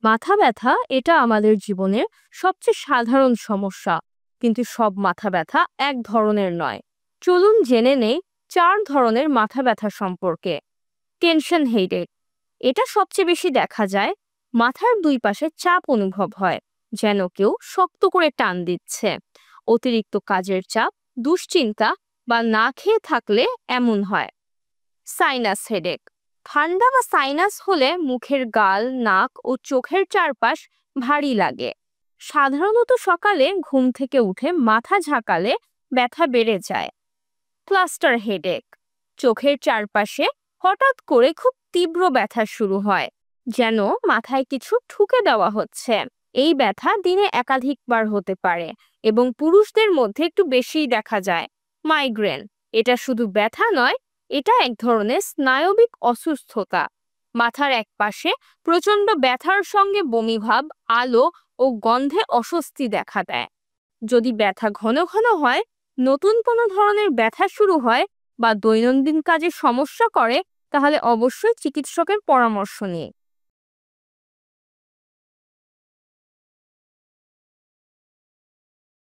মাথা ব্যথা এটা আমাদের জীবনের সবচেয়ে সাধারণ সমস্যা, কিন্তু সব মাথা ব্যথা এক ধরনের নয়। চলুন জেনে নেই 4 ধরনের মাথা ব্যথা সম্পর্কে। টেনশন হেডেক, এটা সবচেয়ে বেশি দেখা যায়। মাথার দুই পাশে চাপ অনুভব হয়, যেন কেউ শক্ত করে টান দিচ্ছে। অতিরিক্ত কাজের চাপ, দুশ্চিন্তা বা না খেয়ে থাকলে এমন হয়। সাইনাস হেডেক, ঠান্ডা বা সাইনাস হলে মুখের গাল, নাক ও চোখের চারপাশ ভারী লাগে। সাধারণত সকালে ঘুম থেকে উঠে মাথা ঝাঁকালে ব্যথা বেড়ে যায়। ক্লাস্টার হেডেক, চোখের চারপাশে হঠাৎ করে খুব তীব্র ব্যথা শুরু হয়, যেন মাথায় কিছু ঠুকে দেওয়া হচ্ছে। এই ব্যথা দিনে একাধিকবার হতে পারে এবং পুরুষদের মধ্যে একটু বেশিই দেখা যায়। মাইগ্রেন, এটা শুধু ব্যথা নয়, এটা এক ধরনের স্নায়বিক অসুস্থতা। মাথার এক পাশে প্রচণ্ড ব্যথার সঙ্গে বমিভাব, আলো ও গন্ধে অস্বস্তি দেখা দেয়। যদি ব্যথা ঘন ঘন হয়, নতুন কোনো ধরনের ব্যথা শুরু হয় বা দৈনন্দিন কাজে সমস্যা করে, তাহলে অবশ্যই চিকিৎসকের পরামর্শ নিন।